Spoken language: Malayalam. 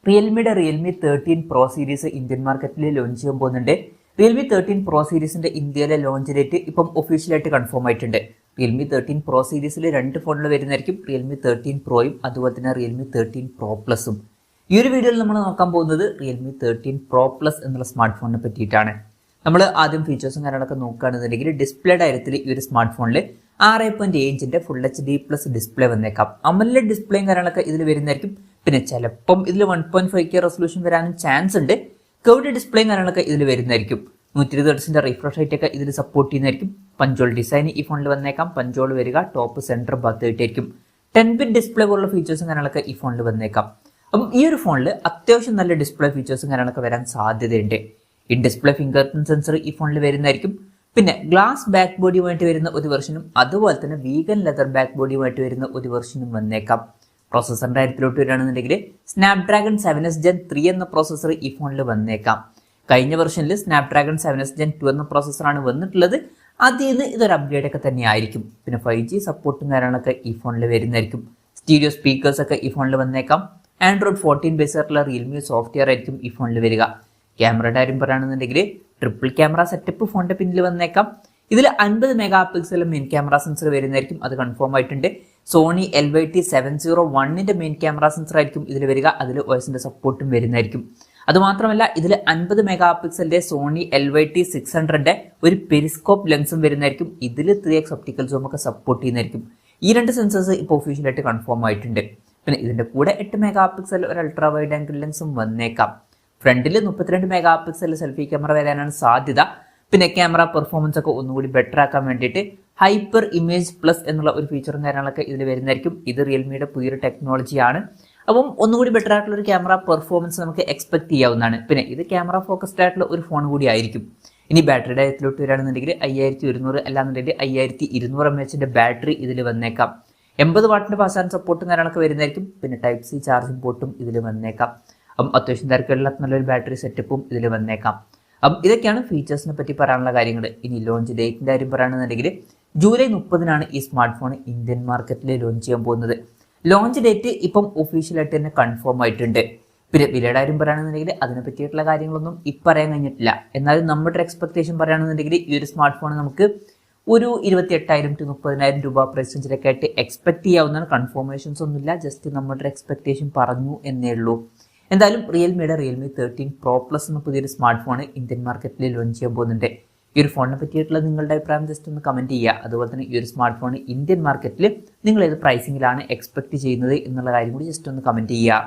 റിയൽമിയുടെ റിയൽമി 13 പ്രോ സീരീസ് ഇന്ത്യൻ മാർക്കറ്റിൽ ലോഞ്ച് ചെയ്യാൻ പോകുന്നുണ്ട്. റിയൽമി 13 പ്രോ സീരീസിന്റെ ഇന്ത്യയിലെ ലോഞ്ച് ഡേറ്റ് ഇപ്പം ഒഫീഷ്യലായിട്ട് കൺഫേം ആയിട്ടുണ്ട്. റിയൽമി 13 പ്രോ സീരീസിൽ രണ്ട് ഫോണിൽ വരുന്നതായിരിക്കും, റിയൽമി 13 പ്രോയും അതുപോലെ തന്നെ റിയൽമി 13 പ്രോ പ്ലസും. ഈ ഒരു വീഡിയോയിൽ നമ്മൾ നോക്കാൻ പോകുന്നത് റിയൽമി 13 പ്രോ പ്ലസ് എന്നുള്ള സ്മാർട്ട് ഫോണിനെ പറ്റിയിട്ടാണ്. നമ്മൾ ആദ്യം ഫീച്ചേഴ്സും കാര്യങ്ങളൊക്കെ നോക്കുകയാണെന്നുണ്ടെങ്കിൽ ഡിസ്പ്ലേയുടെ കാര്യത്തിൽ ഈ ഒരു സ്മാർട്ട് ഫോണിൽ 6.7 ഇഞ്ചിന്റെ ഫുൾ HD പ്ലസ് ഡിസ്പ്ലേ വന്നേക്കാം. AMOLED ഡിസ്പ്ലേയും കാര്യങ്ങളൊക്കെ ഇതിൽ വരുന്നതായിരിക്കും. പിന്നെ ചിലപ്പം ഇതിൽ 1.5K റെസൊല്യൂഷൻ വരാനും ചാൻസ് ഉണ്ട്. കർവ്ഡ് ഡിസ്പ്ലേയും കാര്യങ്ങളൊക്കെ ഇതിൽ വരുന്നതായിരിക്കും. 120 Hz റിഫ്രഷ് റേറ്റ് ഒക്കെ ഇതിൽ സപ്പോർട്ട് ചെയ്യുന്നതായിരിക്കും. പഞ്ചോൾ ഡിസൈൻ ഈ ഫോണിൽ വന്നേക്കാം. പഞ്ചോൾ വരിക ടോപ്പ് സെന്റർ ഭാഗത്തായിട്ടായിരിക്കും. 10-bit ഡിസ്പ്ലേ പോലുള്ള ഫീച്ചേഴ്സും കാര്യങ്ങളൊക്കെ ഈ ഫോണിൽ വന്നേക്കാം. അപ്പം ഈ ഒരു ഫോണിൽ അത്യാവശ്യം നല്ല ഡിസ്പ്ലേ ഫീച്ചേഴ്സും കാര്യങ്ങളൊക്കെ വരാൻ സാധ്യതയുണ്ട്. In display finger print sensor ഈ ഫോണിൽ വരുന്നതായിരിക്കും. പിന്നെ ഗ്ലാസ് ബാക്ക് ബോഡിയുമായിട്ട് വരുന്ന ഒരു വെർഷനും അതുപോലെ തന്നെ വീഗൻ ലെതർ ബാക്ക് ബോഡിയുമായിട്ട് വരുന്ന ഒരു വെർഷനും വന്നേക്കാം. പ്രോസസറിന്റെ കാര്യത്തിലോട്ട് വരികയാണെന്നുണ്ടെങ്കിൽ സ്നാപ്ഡ്രാഗൺ 7s Gen 3 എന്ന പ്രോസസർ ഈ ഫോണിൽ വന്നേക്കാം. കഴിഞ്ഞ വെർഷനിൽ സ്നാപ്ഡ്രാഗൺ 7s Gen 2 എന്ന പ്രോസസറാണ് വന്നിട്ടുള്ളത്. അതിൽ നിന്ന് ഇതൊരു അപ്ഗ്രേഡ് ഒക്കെ തന്നെ ആയിരിക്കും. പിന്നെ 5G സപ്പോർട്ടും കാര്യങ്ങളൊക്കെ ഈ ഫോണിൽ വരുന്നതായിരിക്കും. സ്റ്റീരിയോ സ്പീക്കേഴ്സ് ഒക്കെ ഈ ഫോണിൽ വന്നേക്കാം. ആൻഡ്രോയിഡ് 14 ബേസ് ആയിട്ടുള്ള റിയൽമി സോഫ്റ്റ്വെയർ ആയിരിക്കും ഈ ഫോണിൽ വരിക. ക്യാമറയുടെ കാര്യം പറയുകയാണെന്നുണ്ടെങ്കിൽ ട്രിപ്പിൾ ക്യാമറ സെറ്റപ്പ് ഫോണിന്റെ പിന്നിൽ വന്നേക്കാം. ഇതിൽ 50 mega pixel main camera sensor വരുന്നതായിരിക്കും. അത് കൺഫേം ആയിട്ടുണ്ട്. സോണി LYT701ന്റെ മെയിൻ ക്യാമറ സെൻസർ ആയിരിക്കും ഇതിൽ വരിക. അതിൽ OSന്റെ സപ്പോർട്ടും വരുന്നതായിരിക്കും. അതുമാത്രമല്ല ഇതിൽ 50 മെഗാ പിക്സലിന്റെ സോണി LYT600ന്റെ ഒരു പെരിസ്കോപ്പ് ലെൻസും വരുന്നതായിരിക്കും. ഇതിൽ 3x ഒപ്റ്റിക്കൽ സൂം ഒക്കെ സപ്പോർട്ട് ചെയ്യുന്നതായിരിക്കും. ഈ രണ്ട് സെൻസേഴ്സ് ഇപ്പോൾ ഒഫീഷ്യലായിട്ട് കൺഫേം ആയിട്ടുണ്ട്. പിന്നെ ഇതിന്റെ കൂടെ 8 മെഗാ പിക്സൽ ഒരു അൾട്രാ വൈഡ് ആംഗിൾ ലെൻസും വന്നേക്കാം. ഫ്രണ്ടിൽ 32 മെഗാ പിക്സൽ സെൽഫി ക്യാമറ വരാനാണ് സാധ്യത. പിന്നെ ക്യാമറ പെർഫോമൻസ് ഒക്കെ ഒന്നുകൂടി ബെറ്റർ ആക്കാൻ വേണ്ടിയിട്ട് ഹൈപ്പർ ഇമേജ് പ്ലസ് എന്നുള്ള ഒരു ഫീച്ചറും കാര്യങ്ങളൊക്കെ ഇതിൽ വരുന്നതായിരിക്കും. ഇത് റിയൽമിയുടെ പുതിയൊരു ടെക്നോളജിയാണ്. അപ്പം ഒന്നുകൂടി ബെറ്റർ ആയിട്ടുള്ള ഒരു ക്യാമറ പെർഫോമൻസ് നമുക്ക് എക്സ്പെക്ട് ചെയ്യാവുന്നതാണ്. പിന്നെ ഇത് ക്യാമറ ഫോക്കസ്ഡ് ആയിട്ടുള്ള ഒരു ഫോൺ കൂടി ആയിരിക്കും. ഇനി ബാറ്ററിയുടെ കാര്യത്തിലോട്ട് വരികയാണെന്നുണ്ടെങ്കിൽ 5100 അല്ലാന്നുണ്ടെങ്കിൽ 5200 mAh ബാറ്ററി ഇതിൽ വന്നേക്കാം. 80 വാട്ടിന്റെ ഫാസ്റ്റ് ചാർജ് സപ്പോർട്ടും കാര്യങ്ങളൊക്കെ വരുന്നതായിരിക്കും. പിന്നെ ടൈപ്പ് C ചാർജിംഗ് പോർട്ടും ഇതിൽ വന്നേക്കാം. അപ്പം അത്യാവശ്യം തിരക്കുകളില്ലാത്ത നല്ലൊരു ബാറ്ററി സെറ്റപ്പും ഇതിൽ വന്നേക്കാം. അപ്പം ഇതൊക്കെയാണ് ഫീച്ചേഴ്സിനെ പറ്റി പറയാനുള്ള കാര്യങ്ങൾ. ഇനി ലോഞ്ച് ഡേറ്റിന്റെ കാര്യം പറയുകയാണെന്നുണ്ടെങ്കിൽ ജൂലൈ 30 ഈ സ്മാർട്ട് ഫോൺ ഇന്ത്യൻ മാർക്കറ്റിൽ ലോഞ്ച് ചെയ്യാൻ പോകുന്നത്. ലോഞ്ച് ഡേറ്റ് ഇപ്പം ഒഫീഷ്യലായിട്ട് തന്നെ കൺഫേം ആയിട്ടുണ്ട്. പിന്നെ വിലയുടെ കാര്യം പറയുകയാണെന്നുണ്ടെങ്കിൽ അതിനെ പറ്റിയിട്ടുള്ള കാര്യങ്ങളൊന്നും ഇപ്പം പറയാൻ കഴിഞ്ഞിട്ടില്ല. എന്നാലും നമ്മുടെ എക്സ്പെക്ടേഷൻ പറയുകയാണെന്നുണ്ടെങ്കിൽ ഈ ഒരു സ്മാർട്ട് ഫോൺ നമുക്ക് ഒരു 28,000 to 30,000 രൂപ പ്രൈസ് റേഞ്ചിലൊക്കെ ആയിട്ട് എക്സ്പെക്ട് ചെയ്യാവുന്നതാണ്. കൺഫർമേഷൻസ് ഒന്നുമില്ല, ജസ്റ്റ് നമ്മുടെ എക്സ്പെക്ടേഷൻ പറഞ്ഞു എന്നേ ഉള്ളൂ. എന്തായാലും റിയൽമിയുടെ റിയൽമി 13 പ്രോ പ്ലസ് എന്ന പുതിയൊരു സ്മാർട്ട് ഫോൺ ഇന്ത്യൻ മാർക്കറ്റിൽ ലോഞ്ച് ചെയ്യാൻ പോകുന്നുണ്ട്. ഈ ഒരു ഫോണിനെ പറ്റിയിട്ടുള്ള നിങ്ങളുടെ അഭിപ്രായം ജസ്റ്റ് ഒന്ന് കമന്റ് ചെയ്യുക. അതുപോലെ തന്നെ ഈ ഒരു സ്മാർട്ട് ഫോൺ ഇന്ത്യൻ മാർക്കറ്റിൽ നിങ്ങൾ ഏത് പ്രൈസിങ്ങിലാണ് എക്സ്പെക്ട് ചെയ്യുന്നത് എന്നുള്ള കാര്യം കൂടി ജസ്റ്റ് ഒന്ന് കമന്റ് ചെയ്യുക.